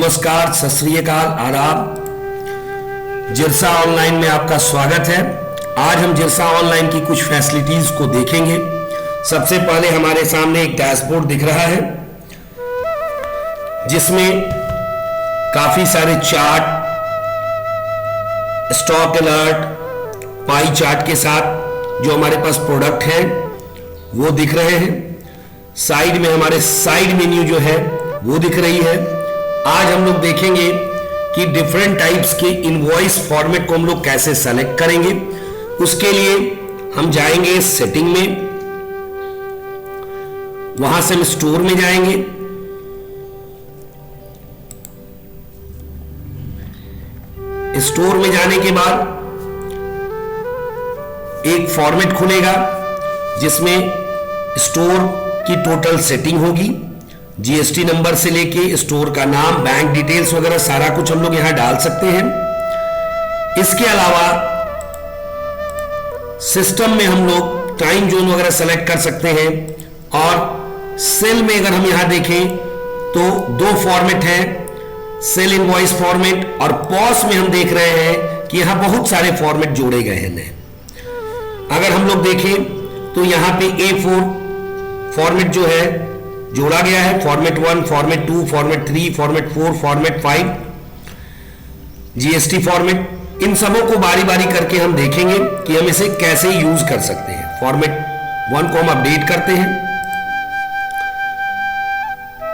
नमस्कार, सत श्री अकाल, आदाब। जिरसा ऑनलाइन में आपका स्वागत है। आज हम जिरसा ऑनलाइन की कुछ फैसिलिटीज को देखेंगे। सबसे पहले हमारे सामने एक डैशबोर्ड दिख रहा है जिसमें काफी सारे chart, stock alert, pie chart के साथ जो हमारे पास प्रोडक्ट हैं वो दिख रहे हैं। साइड में हमारे साइड मेन्यू जो है वो दिख रही है। आज हम लोग देखेंगे कि डिफरेंट टाइप्स के इनवॉइस फॉर्मेट को हम लोग कैसे सेलेक्ट करेंगे। उसके लिए हम जाएंगे सेटिंग में, वहां से हम स्टोर में जाएंगे। स्टोर में जाने के बाद एक फॉर्मेट खुलेगा जिसमें स्टोर की टोटल सेटिंग होगी। जीएसटी नंबर से लेके स्टोर का नाम, बैंक डिटेल्स वगैरह सारा कुछ हम लोग यहां डाल सकते हैं। इसके अलावा सिस्टम में हम लोग टाइम जोन वगैरह सेलेक्ट कर सकते हैं। और सेल में अगर हम यहां देखें तो दो फॉर्मेट हैं, सेल इनवॉइस फॉर्मेट, और पॉस में हम देख रहे हैं कि यहां बहुत सारे फॉर्मेट जोड़े गए हैं। अगर हम लोग देखें तो यहां पे A4 फॉर्मेट जो है जोड़ा गया है, format 1, format 2, format 3, format 4, format 5, GST format. इन सबों को बारी बारी करके हम देखेंगे कि हम इसे कैसे यूज कर सकते हैं। फॉर्मेट 1 को हम अपडेट करते हैं।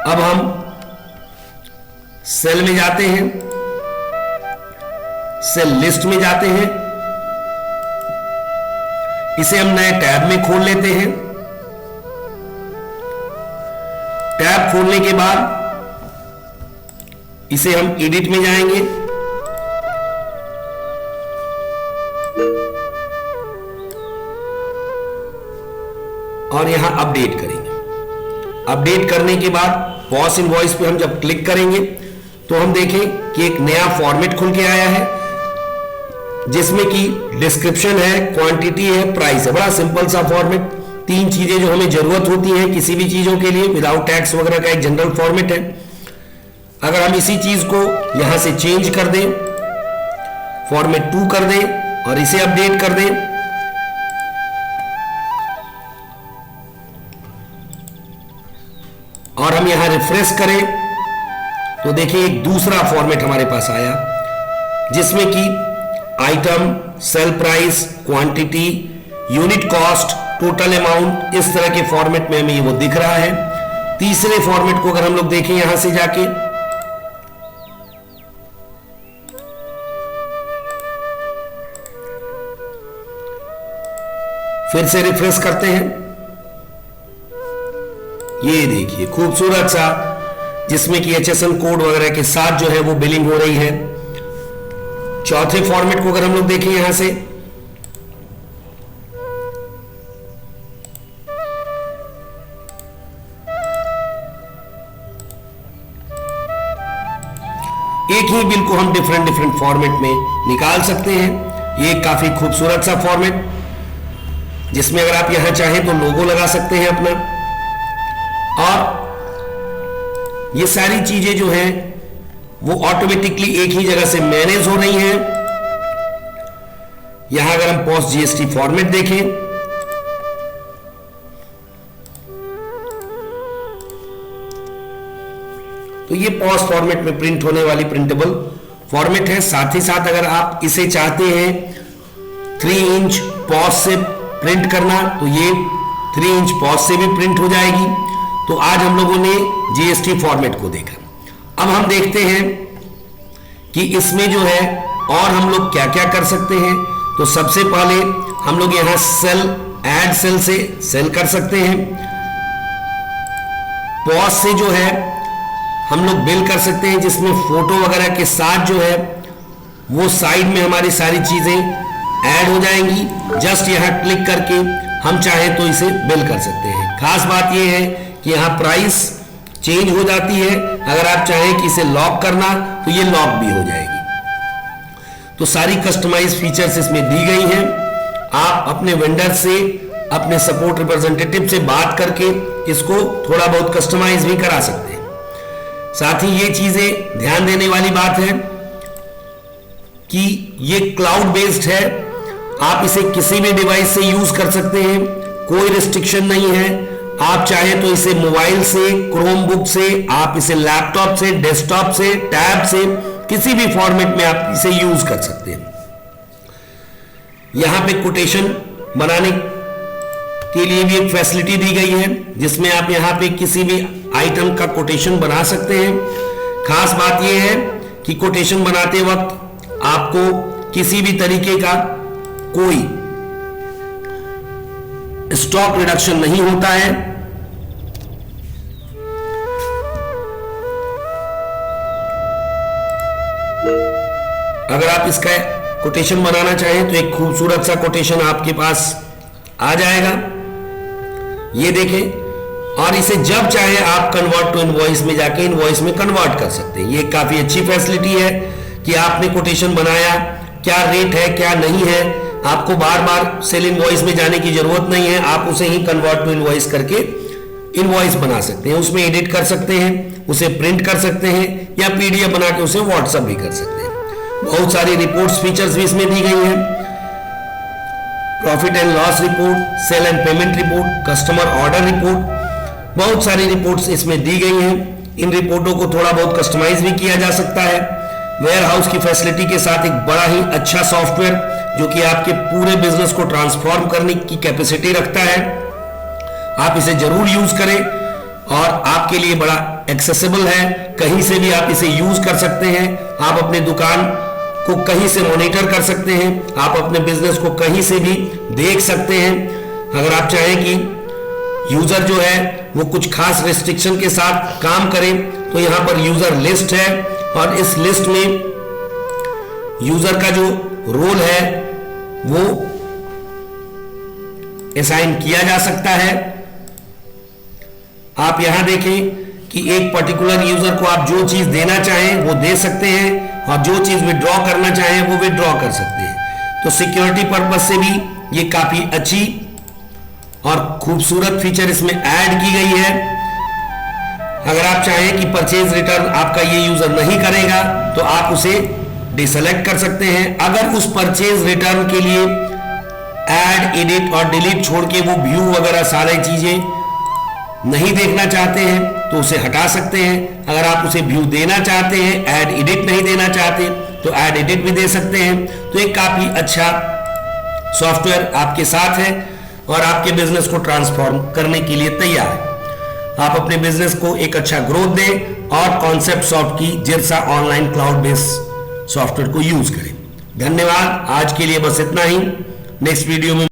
अब हम सेल में जाते हैं, सेल लिस्ट में जाते हैं, इसे हम नए टैब में खोल लेते हैं। टैब खोलने के बाद इसे हम एडिट में जाएंगे, और यहां अपडेट करेंगे। अपडेट करने के बाद पॉस इनवॉइस पे हम जब क्लिक करेंगे तो हम देखें कि एक नया फॉर्मेट खुल के आया है जिसमें कि डिस्क्रिप्शन है, क्वांटिटी है, प्राइस है। बड़ा सिंपल सा फॉर्मेट, तीन चीजें जो हमें जरूरत होती है किसी भी चीजों के लिए, विदाउट टैक्स वगैरह का एक जनरल फॉर्मेट है। अगर हम इसी चीज को यहां से चेंज कर दें, फॉर्मेट 2 कर दें और इसे अपडेट कर दें, और हम यहां रिफ्रेश करें तो देखिए एक दूसरा फॉर्मेट हमारे पास आया जिसमें कि item, sale price, quantity, unit cost, total amount, इस तरह के फॉर्मेट में हमें ये वो दिख रहा है। तीसरे फॉर्मेट को अगर हम लोग देखें यहां से जाके, फिर से रिफ्रेश करते हैं, ये देखिए खूबसूरत सा जिसमें कि HSN कोड वगैरह के साथ जो है वो बिलिंग हो रही है। चौथे फॉर्मेट को अगर हम लोग देखें यहां से, एक ही बिल को हम डिफरेंट डिफरेंट फॉर्मेट में निकाल सकते हैं। ये काफी खूबसूरत सा फॉर्मेट जिसमें अगर आप यहां चाहें तो लोगो लगा सकते हैं अपना, और ये सारी चीजें जो हैं वो ऑटोमेटिकली एक ही जगह से मैनेज हो रही हैं। यहां अगर हम पॉस्ट जीएसटी फॉर्मेट देखें तो ये पॉस्ट फॉर्मेट में प्रिंट होने वाली प्रिंटेबल फॉर्मेट है। साथ ही साथ अगर आप इसे चाहते हैं 3 इंच पॉज से प्रिंट करना तो ये 3 इंच पॉज से भी प्रिंट हो जाएगी। तो आज हम लोगों ने जीएसटी फॉर्मेट को देखा। अब हम देखते हैं कि इसमें जो है और हम लोग क्या क्या कर सकते हैं। तो सबसे पहले हम लोग यहां सेल, ऐड सेल से सेल कर सकते हैं। पॉज से जो है हम लोग बिल कर सकते हैं जिसमें फोटो वगैरह के साथ जो है वो साइड में हमारी सारी चीजें ऐड हो जाएंगी। जस्ट यहां क्लिक करके हम चाहें तो इसे बिल कर सकते हैं। खास बात यह है कि यहां प्राइस चेंज हो जाती है। अगर आप चाहें कि इसे लॉक करना तो ये लॉक भी हो जाएगी। तो सारी कस्टमाइज फीचर्स इसमें दी गई हैं। आप अपने वेंडर से, अपने सपोर्ट रिप्रेजेंटेटिव से बात करके इसको थोड़ा बहुत कस्टमाइज भी करा सकते हैं। साथ ही ये चीजें ध्यान देने वाली बात है कि ये क्लाउड बेस्ड है, आप इसे किसी भी डिवाइस से यूज कर सकते हैं, कोई रिस्ट्रिक्शन नहीं है। आप चाहे तो इसे मोबाइल से, क्रोम बुक से, आप इसे लैपटॉप से, डेस्कटॉप से, टैब से, किसी भी फॉर्मेट में आप इसे यूज कर सकते हैं। यहां पे कोटेशन बनाने के लिए भी एक फैसिलिटी दी गई है, जिसमें आप यहां पे किसी भी आइटम का कोटेशन बना सकते हैं। खास बात यह है कि कोटेशन बनाते वक्त आपको किसी भी तरीके का कोई स्टॉक रिडक्शन नहीं होता है। अगर आप इसका कोटेशन बनाना चाहें तो एक खूबसूरत सा कोटेशन आपके पास आ जाएगा, ये देखें। और इसे जब चाहे आप कन्वर्ट टू इनवॉइस में जाके इनवॉइस में कन्वर्ट कर सकते हैं। ये काफी अच्छी फैसिलिटी है कि आपने कोटेशन बनाया, क्या रेट है क्या नहीं है, आपको बार बार सेल इनवॉइस में जाने की जरूरत नहीं है। आप उसे ही कन्वर्ट टू इनवॉइस करके इनवॉइस बना सकते हैं, उसमें एडिट कर सकते हैं, उसे प्रिंट कर सकते हैं या पीडीएफ बना के उसे व्हाट्सएप भी कर सकते हैं। बहुत सारी रिपोर्ट्स फीचर्स भी इसमें दी गई हैं, profit and loss report, sale and payment report, customer order report, बहुत सारी रिपोर्ट्स इसमें दी गई हैं। इन रिपोर्टों को थोड़ा बहुत कस्टमाइज भी किया जा सकता है। वेयर हाउस की फैसिलिटी के साथ एक बड़ा ही अच्छा सॉफ्टवेयर जो कि आपके पूरे बिजनेस को ट्रांसफॉर्म करने की कैपेसिटी रखता है। आप इसे जरूर यूज करें और आपके लिए बड़ा एक्सेसिबल है, कहीं से भी आप इसे यूज कर सकते हैं। आप अपने दुकान को कहीं से मॉनिटर कर सकते हैं, आप अपने बिजनेस को कहीं से भी देख सकते हैं। अगर आप चाहें कि यूजर जो है वो कुछ खास रिस्ट्रिक्शन के साथ काम करें तो यहां पर यूजर लिस्ट है और इस लिस्ट में यूजर का जो रोल है वो असाइन किया जा सकता है। आप यहां देखें कि एक पर्टिकुलर यूजर को आप जो चीज देना चाहें वो दे सकते हैं और जो चीज विड्रॉ करना चाहें वो विड्रॉ कर सकते हैं। तो सिक्योरिटी पर्पज से भी ये काफी अच्छी और खूबसूरत फीचर इसमें ऐड की गई है। अगर आप चाहें कि परचेज रिटर्न आपका ये यूजर नहीं करेगा तो आप उसे डिसेलेक्ट कर सकते हैं। अगर उस परचेज रिटर्न के लिए ऐड, एडिट और डिलीट छोड़ के वो व्यू वगैरह सारी चीजें नहीं देखना चाहते हैं तो उसे हटा सकते हैं। अगर आप उसे व्यू देना चाहते हैं, ऐड एडिट नहीं देना चाहते तो ऐड एडिट भी दे सकते हैं। तो एक काफी अच्छा सॉफ्टवेयर आपके साथ है और आपके बिजनेस को ट्रांसफॉर्म करने के लिए तैयार है। आप अपने बिजनेस को एक अच्छा ग्रोथ दें और कॉन्सेप्ट सॉफ्ट की जिरसा ऑनलाइन क्लाउड बेस्ड सॉफ्टवेयर को यूज करें। धन्यवाद। आज के लिए बस इतना ही। नेक्स्ट वीडियो में